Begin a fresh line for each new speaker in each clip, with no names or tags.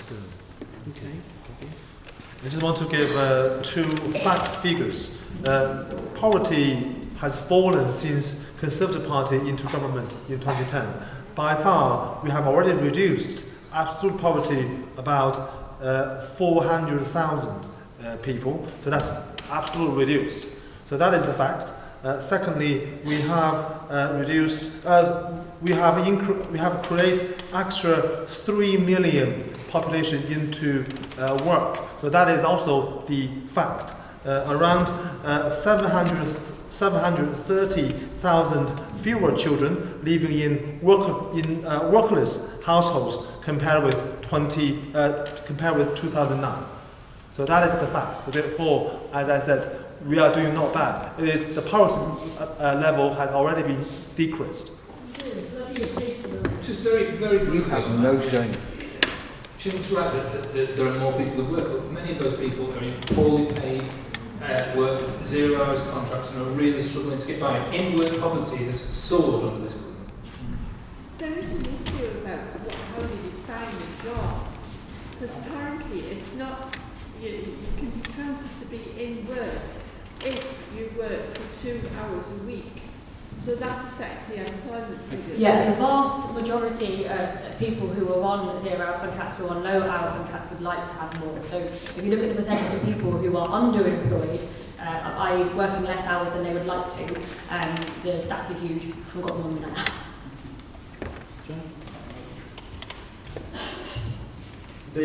Understood.
Okay.
I just want to give two fact figures. Poverty has fallen since Conservative Party into government in 2010. By far, we have already reduced absolute poverty about 400,000 people. So that's absolutely reduced. So that is the fact. Secondly, we have we have created extra 3 million population into work. So that is also the fact. Around 730,000 fewer children living in workless households compared with 2009. So that is the fact. So therefore, as I said, we are doing not bad. It is the poverty level has already been decreased.
Just very, very briefly.
Have no shame.
Shouldn't right that there are more people at work, but many of those people are in poorly paid work, 0 hours contracts, and are really struggling to get by. In-work poverty has soared under this government.
There is an issue about how you define a job, because apparently it's not, you can be counted to be in work if you work for 2 hours a week. So that affects the employment figures.
Yeah, the vast majority of people who are on 0 hour contracts or on low hour contracts would like to have more. So if you look at the percentage of people who are underemployed, i.e. working less hours than they would like to, the stats are huge. I've got more than that.
The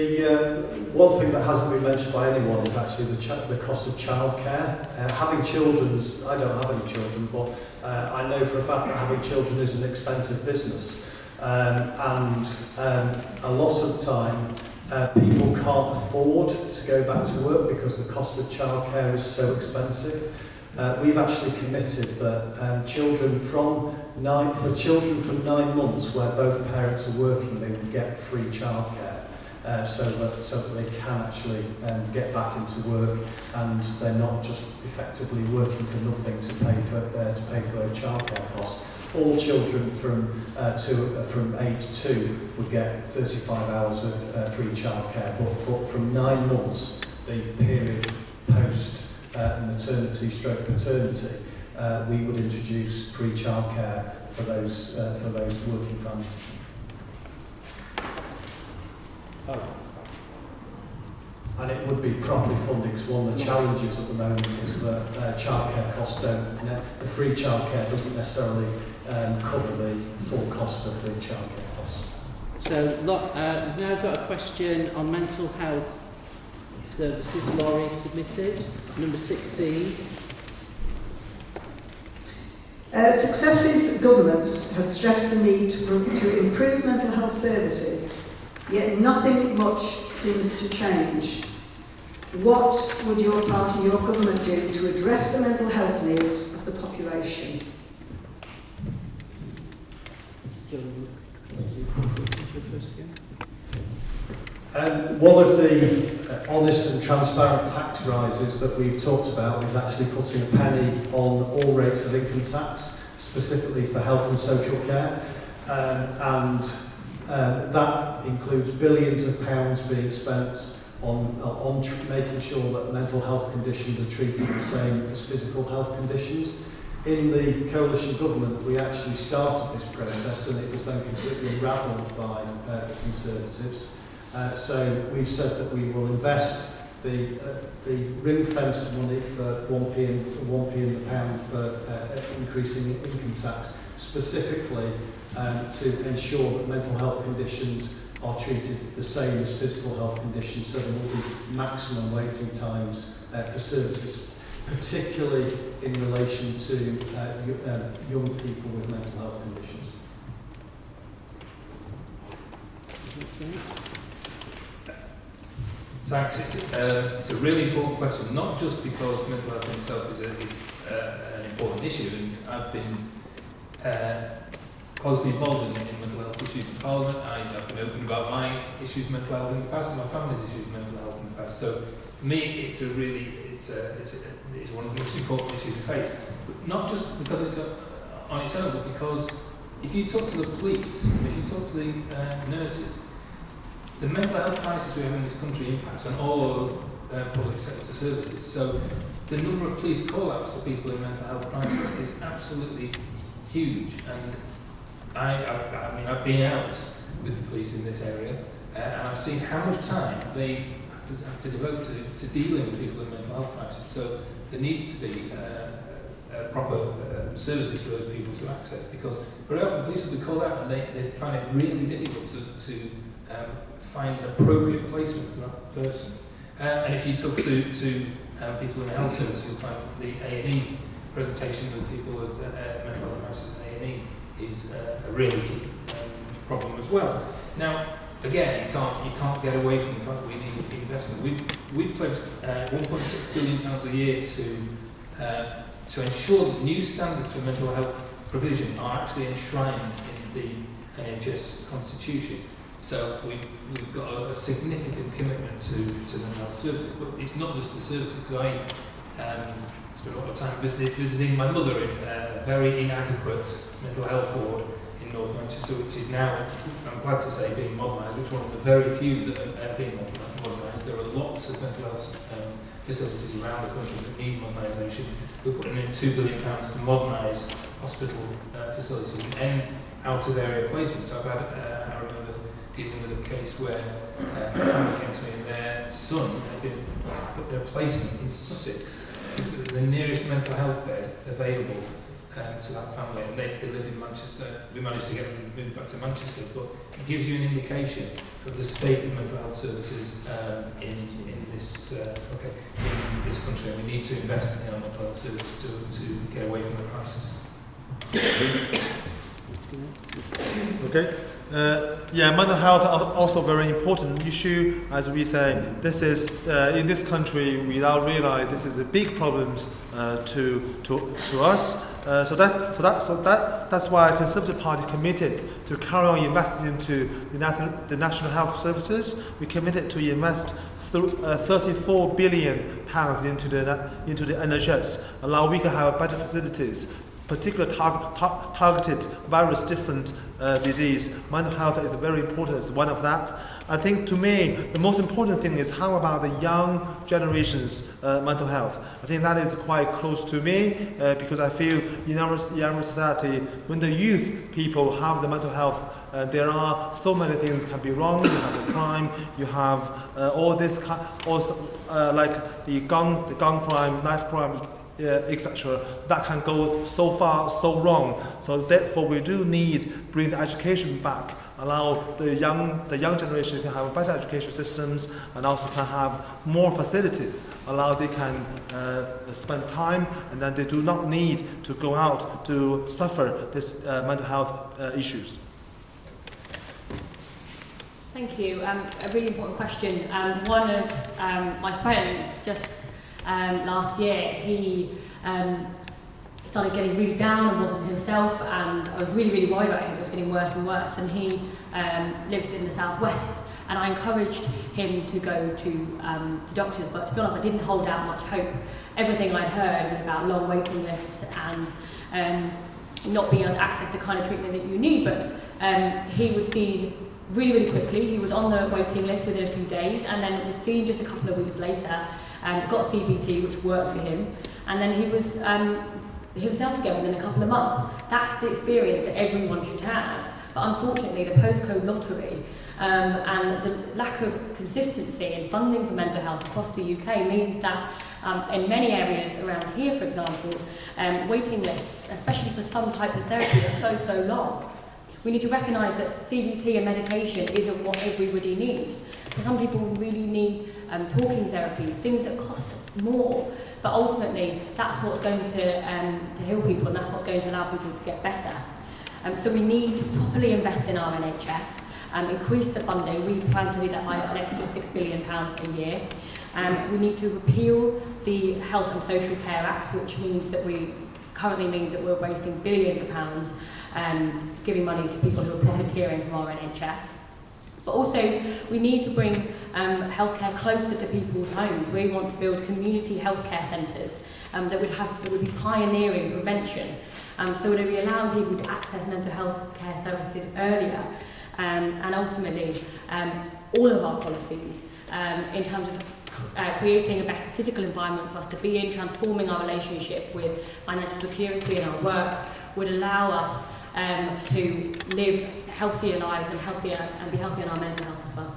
one thing that hasn't been mentioned by anyone is actually the cost of childcare. Having children, I don't have any children, but I know for a fact that having children is an expensive business. And a lot of the time, people can't afford to go back to work because the cost of childcare is so expensive. We've actually committed that children from 9 months where both parents are working, they will get free childcare. So that they can actually get back into work, and they're not just effectively working for nothing to pay for those childcare costs. All children from age 2 would get 35 hours of free childcare, but from 9 months, the period post maternity/paternity, we would introduce free childcare for those working families. And it would be properly funded, because one of the challenges at the moment is that childcare costs the free childcare doesn't necessarily cover the full cost of the childcare costs.
So we've now got a question on mental health services. Laurie submitted, number 16.
Successive governments have stressed the need to improve mental health services, yet nothing much seems to change. What would your party, your government do to address the mental health needs of the population?
One of the honest and transparent tax rises that we've talked about is actually putting a penny on all rates of income tax, specifically for health and social care. That includes billions of pounds being spent on making sure that mental health conditions are treated the same as physical health conditions. In the coalition government, we actually started this process, and it was then completely unravelled by the Conservatives. So we've said that we will invest the ring-fenced money for 1p in the pound for increasing income tax, specifically to ensure that mental health conditions are treated the same as physical health conditions, so there will be maximum waiting times for services, particularly in relation to young people with mental health conditions.
Thanks. It's a really important question, not just because mental health in itself is an important issue, and I've been closely involved in mental health issues in Parliament. I've been open about my issues with mental health in the past, and my family's issues with mental health in the past. So for me, it's one of the most important issues we face. But not just because it's on its own, but because if you talk to the police, if you talk to the nurses, the mental health crisis we have in this country impacts on all public sector services. So the number of police call-outs to people in mental health crisis is absolutely huge. And I mean, I've been out with the police in this area, and I've seen how much time they have to devote to dealing with people in mental health crisis. So there needs to be proper services for those people to access, because very often police will be called out and they find it really difficult to find an appropriate placement for that person. And if you talk to people in the health service, you'll find the A&E presentation with people with mental health crisis in A&E is a really key problem as well. Now, again, you can't get away from the fact that we need investment. We've pledged £1.6 billion a year to ensure that new standards for mental health provision are actually enshrined in the NHS Constitution. So we've got a significant commitment to mental health services, but it's not just the services. Because I spent a lot of time visiting my mother in a very inadequate mental health ward in North Manchester, which is now, I'm glad to say, being modernised, which is one of the very few that are being modernised. There are lots of mental health facilities around the country that need modernisation. We're putting in £2 billion to modernise hospital facilities and end out-of-area placements. I remember dealing with a case where a family came to me and their son had been put in a placement in Sussex, because it was the nearest mental health bed available to that family, and they lived in Manchester. We managed to get them moved back to Manchester, but it gives you an indication of the state of mental health services in this country, and we need to invest in our mental health services to get away from the crisis.
Okay. Yeah, mental health are also very important issue. As we say, this is in this country, we now realize this is a big problem to us. So that's why the Conservative Party committed to carry on investing into the National Health Services. We committed to invest £34 billion into the NHS, allow we can have better facilities, particularly targeted various different disease. Mental health is very important as one of that. I think to me, the most important thing is how about the young generation's mental health. I think that is quite close to me because I feel in our society, when the youth people have the mental health, there are so many things can be wrong. You have the crime, you have all this, like the gun crime, knife crime, etc. That can go so far, so wrong. So therefore, we do need bring the education back, allow the young generation to have better education systems, and also can have more facilities, allow they can spend time, and then they do not need to go out to suffer this mental health issues.
Thank you. A really important question. One of my friends just last year, he started getting really down and wasn't himself, and I was really, really worried about him. It was getting worse and worse, and he lives in the southwest, and I encouraged him to go to doctors, but to be honest, I didn't hold out much hope. Everything I'd heard was about long waiting lists and not being able to access the kind of treatment that you need, but he was seen really, really quickly. He was on the waiting list within a few days, and then was seen just a couple of weeks later, got CBT, which worked for him, and then he was himself again within a couple of months. That's the experience that everyone should have. But unfortunately, the postcode lottery and the lack of consistency in funding for mental health across the UK means that in many areas around here, for example, waiting lists, especially for some types of therapy, are so long. We need to recognise that CBT and medication isn't what everybody needs. So some people really need talking therapy, things that cost more, but ultimately that's what's going to heal people, and that's what's going to allow people to get better. So we need to properly invest in our NHS, increase the funding. We plan to do that by an extra £6 billion a year. We need to repeal the Health and Social Care Act, which means that currently means that we're wasting billions of pounds giving money to people who are profiteering from our NHS. But also, we need to bring healthcare closer to people's homes. We want to build community healthcare centres that would be pioneering prevention. So would be allowing people to access mental health care services earlier, and ultimately all of our policies in terms of creating a better physical environment for us to be in, transforming our relationship with financial security and our work would allow us to live healthier lives and be healthier in our mental health as well.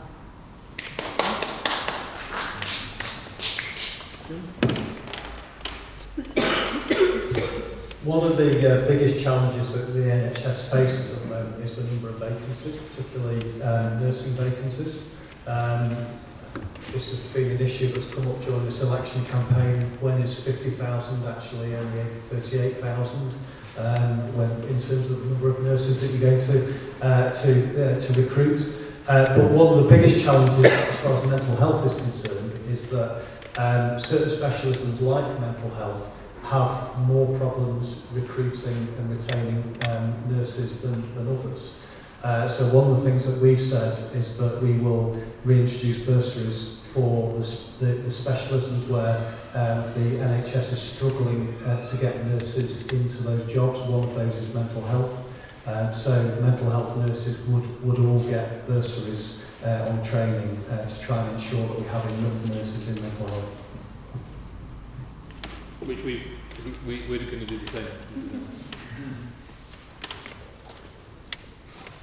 One of the biggest challenges that the NHS faces at the moment is the number of vacancies, particularly nursing vacancies. This has been an issue that's come up during this election campaign. When is 50,000 actually only 38,000? When in terms of the number of nurses that you're going to recruit. But one of the biggest challenges as far as mental health is concerned is that certain specialisms like mental health have more problems recruiting and retaining nurses than others. So one of the things that we've said is that we will reintroduce bursaries for the specialisms where the NHS is struggling to get nurses into those jobs. One of those is mental health. So mental health nurses would all get bursaries on training to try and ensure that we have enough nurses in mental health.
Which we're going to do the same.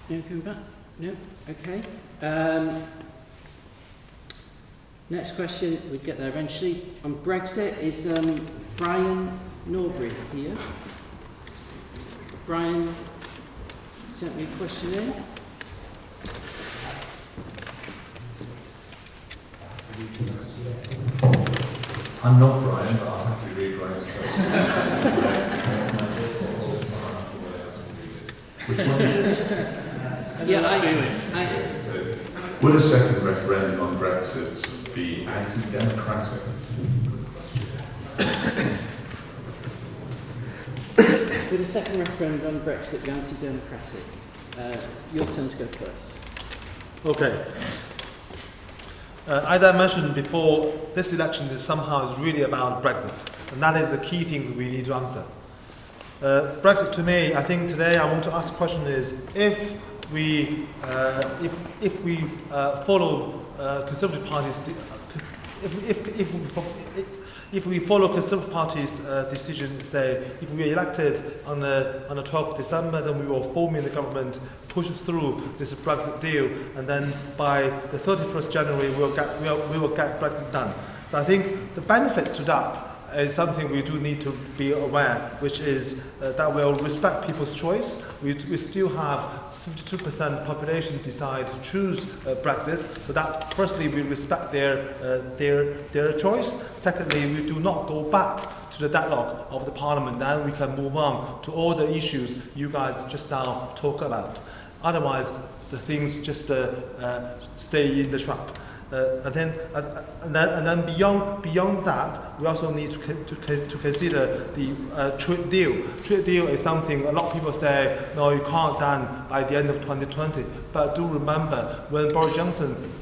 No, coming back? No? Okay. Next question, we'll get there eventually. On Brexit, is Brian Norbury here? Brian sent me a question in.
I'm not Brian, but I'll happily read Brian's question. Which one is this? So, would a second referendum on Brexit be anti-democratic?
With a second referendum on Brexit be anti-democratic? Your turn to go first.
Okay. As I mentioned before, this election is really about Brexit, and that is the key thing that we need to answer. Brexit, to me, I think today I want to ask the question is, if we follow Conservative Party's if we follow Conservative Party's decision, say if we are elected on the 12th of December, then we will form in the government, push through this Brexit deal, and then by the 31st January we will get Brexit done. So I think the benefits to that is something we do need to be aware, which is that we'll respect people's choice. We still have 52% population decide to choose Brexit, so that firstly we respect their choice. Secondly, we do not go back to the deadlock of the Parliament. Then we can move on to all the issues you guys just now talk about. Otherwise, the things just stay in the trap. And then beyond that, we also need to consider the trade deal. Trade deal is something a lot of people say, no, you can't done by the end of 2020. But do remember, when Boris Johnson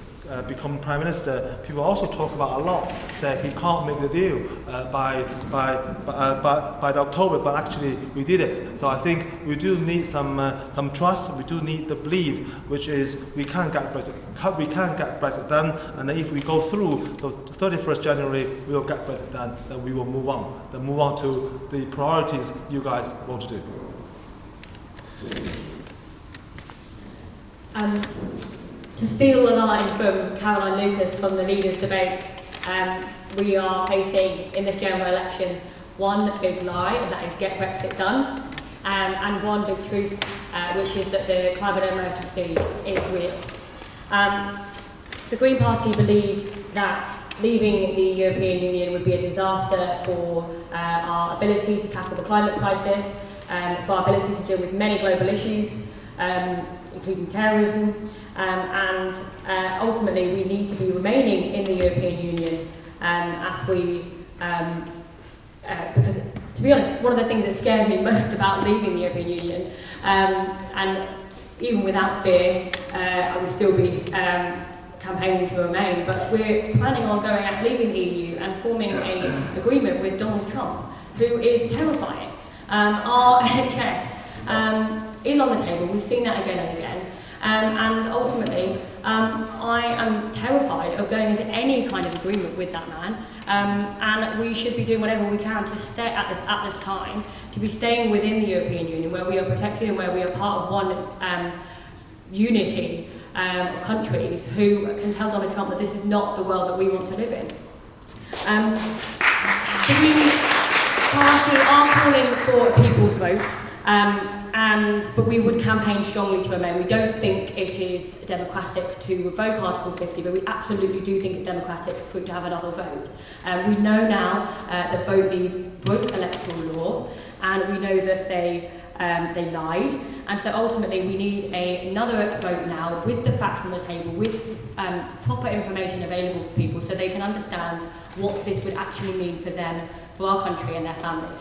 become Prime Minister, people also talk about a lot, say he can't make the deal by the October, but actually we did it. So I think we do need some trust. We do need the belief, which is we can get Brexit done, and then if we go through, so 31st January we will get Brexit done. Then we will move on to the priorities you guys want to do.
To steal a line from Caroline Lucas from the Leaders' Debate, we are facing in this general election one big lie, and that is get Brexit done, and one big truth, which is that the climate emergency is real. The Green Party believe that leaving the European Union would be a disaster for our ability to tackle the climate crisis, for our ability to deal with many global issues, including terrorism, and ultimately we need to be remaining in the European Union as we, because to be honest, one of the things that scares me most about leaving the European Union, and even without fear, I would still be campaigning to remain, but we're planning on going out, leaving the EU and forming an agreement with Donald Trump, who is terrifying. Our NHS is on the table, we've seen that again and again, and ultimately I am terrified of going into any kind of agreement with that man, and we should be doing whatever we can to stay at this time, to be staying within the European Union, where we are protected and where we are part of one unity of countries who can tell Donald Trump that this is not the world that we want to live in. The Green Party are calling for a people's vote, but we would campaign strongly to remain. We don't think it is democratic to revoke Article 50, but we absolutely do think it's democratic for it to have another vote. We know now that Vote Leave broke electoral law, and we know that they lied, and so ultimately we need another vote now with the facts on the table, with proper information available for people so they can understand what this would actually mean for them, for our country and their families.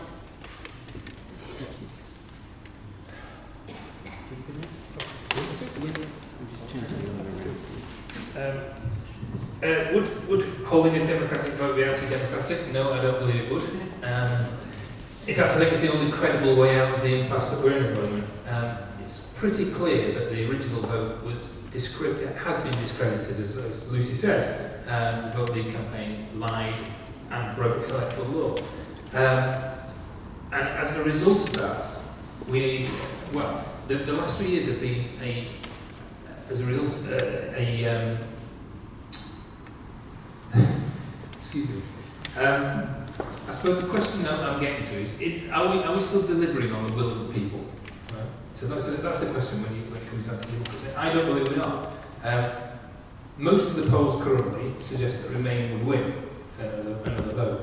Would holding a democratic vote be anti-democratic? No, I don't believe it would. In fact, I think it's the only credible way out of the impasse that we're in at the moment. It's pretty clear that the original vote has been discredited, as Lucy says. The Vote Leave campaign lied and broke electoral law. And as a result of that, the last 3 years have been excuse me. I suppose the question I'm getting to is are we still delivering on the will of the people? Right? So that's the question when it comes down to democracy. I don't believe we are. Most of the polls currently suggest that Remain would win another vote.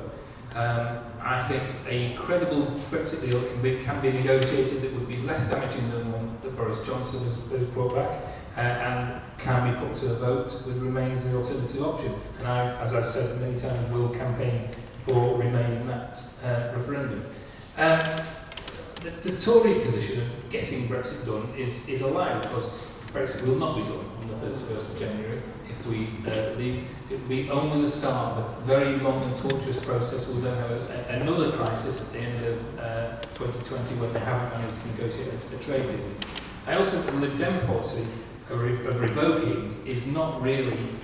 I think a credible Brexit deal can be negotiated that would be less damaging than one that Boris Johnson has brought back, and can be put to a vote with Remain as the alternative option. And I, as I've said many times, will campaign for Remain in that referendum. The Tory position of getting Brexit done is a lie, because Brexit will not be done on the 31st of January if we leave. It will be only the start of a very long and tortuous process. We'll then have another crisis at the end of 2020 when they haven't managed to negotiate a trade deal. I also think the Lib Dem policy of revoking is not really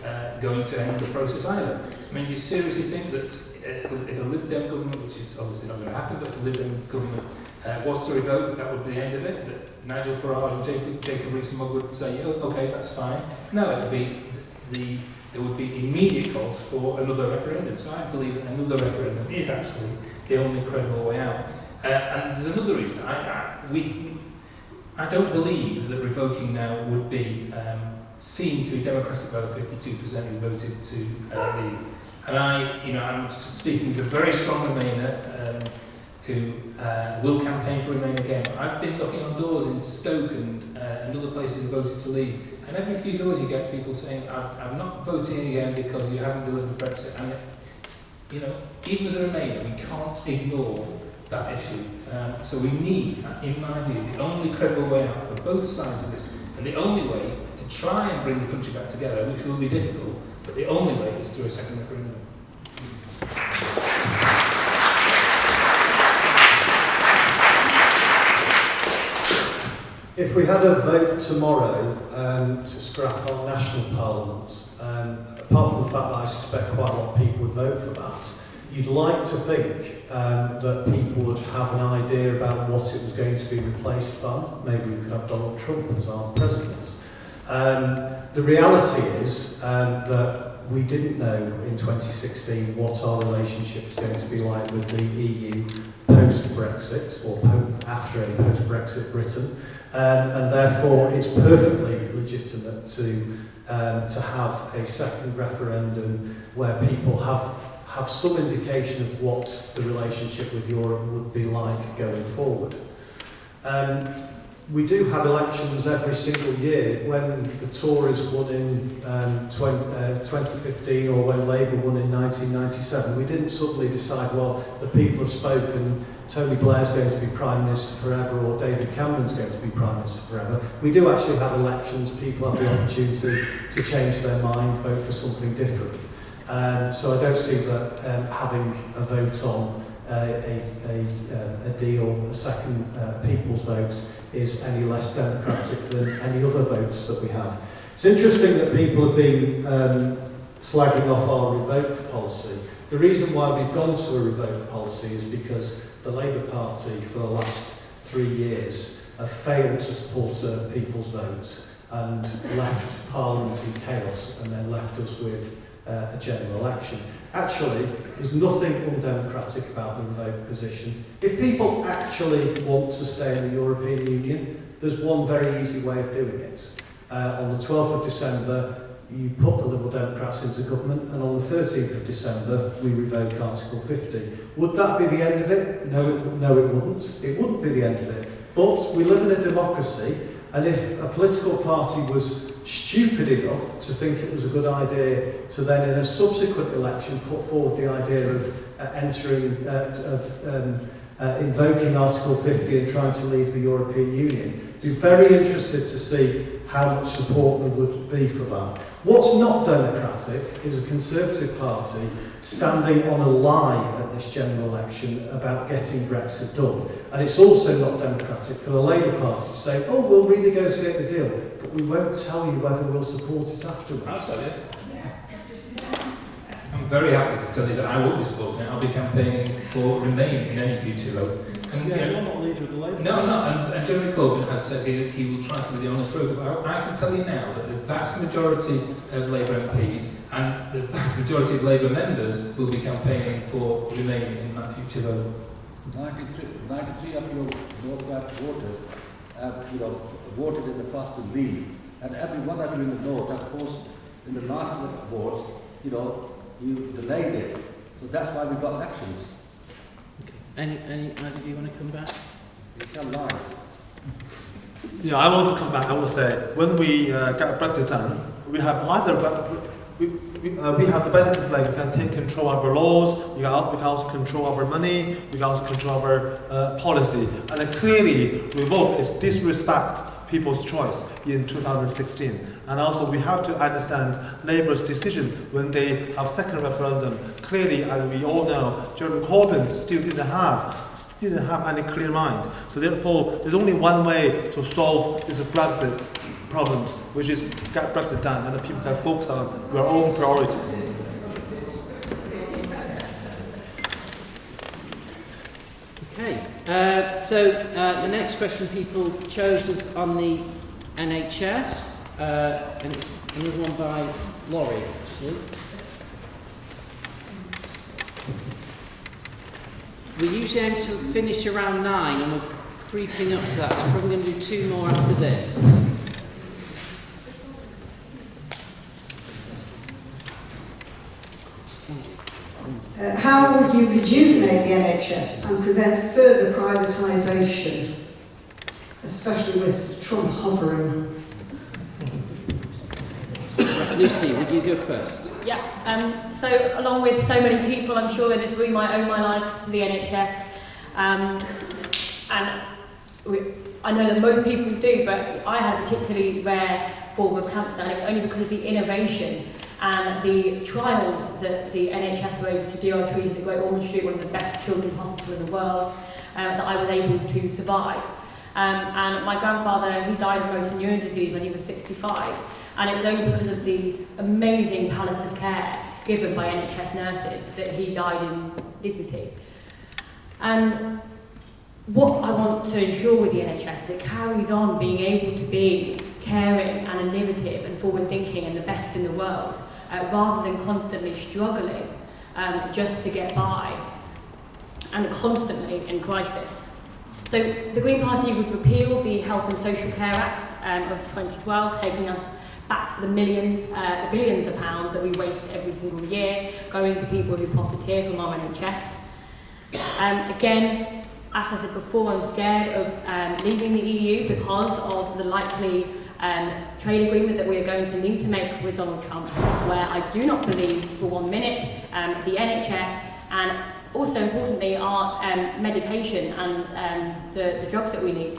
going to end the process either. I mean, do you seriously think that if a Lib Dem government, which is obviously not going to happen, but if a Lib Dem government was to revoke, that would be the end of it? That Nigel Farage and Jacob Rees-Mogg would say, oh, okay, that's fine. No, it would be there would be immediate calls for another referendum. So I believe that another referendum is actually the only credible way out. And there's another reason. I don't believe that revoking now would be seen to be democratic by the 52% who voted to leave. And I'm speaking to a very strong Remainer who will campaign for Remain again. I've been knocking on doors in Stoke and other places who voted to leave. And every few doors you get people saying, I'm not voting again because you haven't delivered Brexit. And, even as a Remainer, we can't ignore that issue. So we need, in my view, the only credible way out for both sides of this, and the only way to try and bring the country back together, which will be difficult, but the only way is through a second referendum.
If we had a vote tomorrow to scrap our national parliaments, apart from the fact that I suspect quite a lot of people would vote for that, you'd like to think that people would have an idea about what it was going to be replaced by. Maybe we could have Donald Trump as our president. The reality is that we didn't know in 2016 what our relationship was going to be like with the EU post-Brexit, or after a post-Brexit Britain. And therefore it's perfectly legitimate to have a second referendum where people have some indication of what the relationship with Europe would be like going forward. We do have elections every single year. When the Tories won in 2015 or when Labour won in 1997, we didn't suddenly decide, well, the people have spoken, Tony Blair's going to be Prime Minister forever or David Cameron's going to be Prime Minister forever. We do actually have elections, people have the opportunity to change their mind, vote for something different. So I don't see that having a vote on a deal, a second people's votes, is any less democratic than any other votes that we have. It's interesting that people have been slagging off our revoke policy. The reason why we've gone to a revoke policy is because the Labour Party for the last 3 years have failed to support people's votes and left Parliament in chaos and then left us with a general election. Actually, there's nothing undemocratic about the revoke position. If people actually want to stay in the European Union, there's one very easy way of doing it. On the 12th of December, you put the Liberal Democrats into government, and on the 13th of December, we revoke Article 50. Would that be the end of it? No, it wouldn't. It wouldn't be the end of it. But we live in a democracy, and if a political party was stupid enough to think it was a good idea to then, in a subsequent election, put forward the idea of invoking Article 50 and trying to leave the European Union, I'd be very interested to see how much support there would be for that. What's not democratic is a Conservative Party standing on a lie at this general election about getting Brexit done. And it's also not democratic for the Labour Party to say, oh, we'll renegotiate the deal, but we won't tell you whether we'll support it afterwards.
I'll tell you. I'm very happy to tell you that I won't be supporting it. I'll be campaigning for Remain in any future vote. And,
You're not leader of the Labour.
No, I'm not. And Jeremy Corbyn has said he will try to be the honest broker. But I can tell you now that the vast majority of Labour MPs and the vast majority of Labour members will be campaigning for Remain in that future vote.
93 of your Northwest voters have, voted in the past to leave, and every one of you in the North, of course, in the last votes, you delayed it. So that's why we got elections.
Any either of you want to come back?
You tell lies.
Yeah, I want to come back. I will say, when we get Brexit done, we have either we have the benefits like we can take control of our laws, we can also control our money, we can also control our policy. And then clearly, revoke is disrespect people's choice in 2016. And also, we have to understand Labour's decision when they have second referendum. Clearly, as we all know, Jeremy Corbyn still didn't have any clear mind. So therefore, there's only one way to solve these Brexit problems, which is get Brexit done, and the people can focus on their own priorities.
Okay, so the next question people chose was on the NHS, and it's another one by Laurie, actually. We usually aim to finish around 9, and we're creeping up to that, so we're probably going to do 2 more after this.
How would you rejuvenate the NHS and prevent further privatisation, especially with Trump hovering?
Lucy, would you go first?
Yeah, so along with so many people, I'm sure in this room, I owe my life to the NHS. And I know that most people do, but I had a particularly rare form of cancer, and only because of the innovation and the trials that the NHS were able to do. I was treated at Great Ormond Street, one of the best children's hospitals in the world, that I was able to survive. And my grandfather, he died of motor neuron disease when he was 65, and it was only because of the amazing palliative care given by NHS nurses that he died in dignity. And what I want to ensure with the NHS is it carries on being able to be caring and innovative and forward-thinking and the best in the world, rather than constantly struggling just to get by and constantly in crisis. So the Green Party would repeal the Health and Social Care Act of 2012, taking us back the billions of pounds that we waste every single year, going to people who profiteer from our NHS. Again, as I said before, I'm scared of leaving the EU because of the likely trade agreement that we are going to need to make with Donald Trump, where I do not believe for 1 minute the NHS and also importantly our medication and the drugs that we need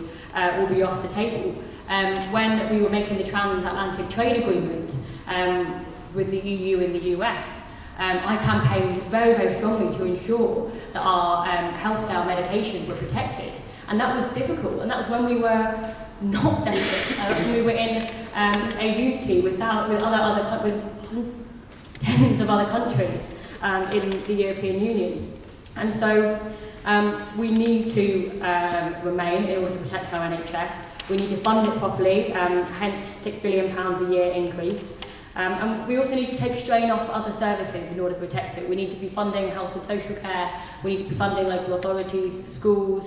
will be off the table. When we were making the transatlantic trade agreement with the EU and the US, I campaigned very, very strongly to ensure that our healthcare medications were protected. And that was difficult, and that was when we were not desperate. When we were in a unity with tens of other countries in the European Union. And so we need to remain in order to protect our NHS. We need to fund it properly, hence £6 billion a year increase. And we also need to take strain off other services in order to protect it. We need to be funding health and social care, we need to be funding local authorities, schools,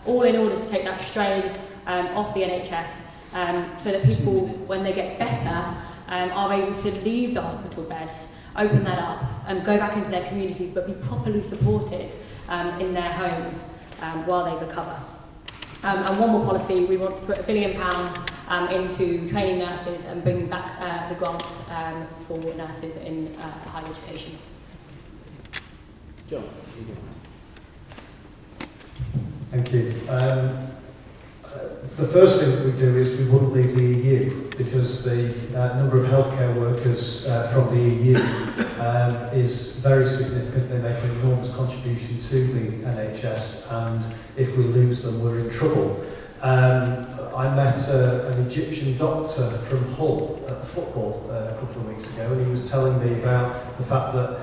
all in order to take that strain off the NHS, so that people, when they get better, are able to leave the hospital beds, open that up, and go back into their communities, but be properly supported in their homes while they recover. And one more policy, we want to put £1 billion into training nurses and bring back the grants for nurses in higher education.
John,
Thank you. The first thing that we do is we wouldn't leave the EU, because the number of healthcare workers from the EU is very significant. They make an enormous contribution to the NHS, and if we lose them, we're in trouble. I met an Egyptian doctor from Hull at the football a couple of weeks ago, and he was telling me about the fact that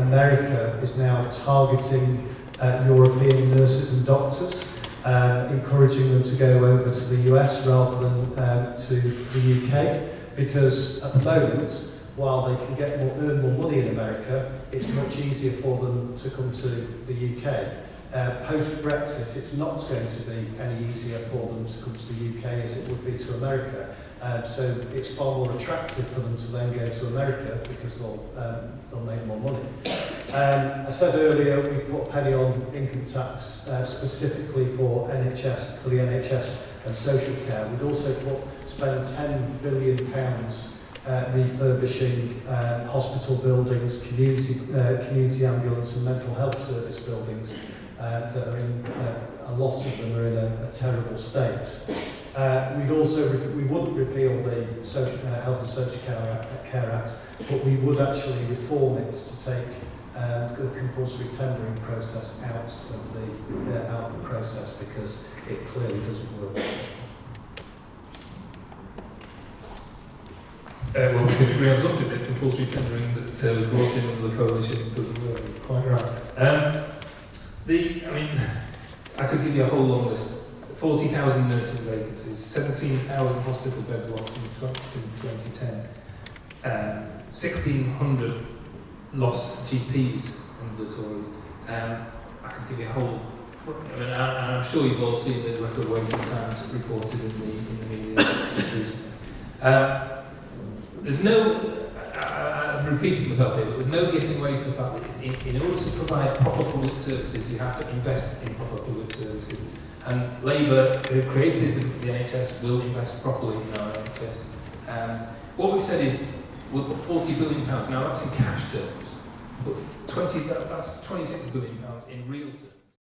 America is now targeting European nurses and doctors, encouraging them to go over to the US rather than to the UK, because at the moment, while they can earn more money in America, it's much easier for them to come to the UK. Post-Brexit, it's not going to be any easier for them to come to the UK as it would be to America. So it's far more attractive for them to then go to America, because they'll make more money. I said earlier we put a penny on income tax specifically for the NHS and social care. We'd also spend £10 billion refurbishing hospital buildings, community ambulance and mental health service buildings that are in, a lot of them are in a terrible state. We wouldn't repeal the Health and Social Care Act, but we would actually reform it to take the compulsory tendering process out of the process, because it clearly doesn't work.
Well, we can agree on something that compulsory tendering that was brought in under the coalition doesn't work. Quite right. I could give you a whole long list. 40,000 nursing vacancies, 17,000 hospital beds lost in 2010, 1,600 lost GPs under the Tories. I could give you a whole. And I'm sure you've all seen the record waiting times reported in the media just recently. There's no. I'm repeating myself here, but there's no getting away from the fact that in order to provide proper public services, you have to invest in proper public services. And Labour, who created the NHS, will invest properly in our NHS. What we've said is we'll put £40 billion, now that's in cash terms, but that's £26 billion in real terms.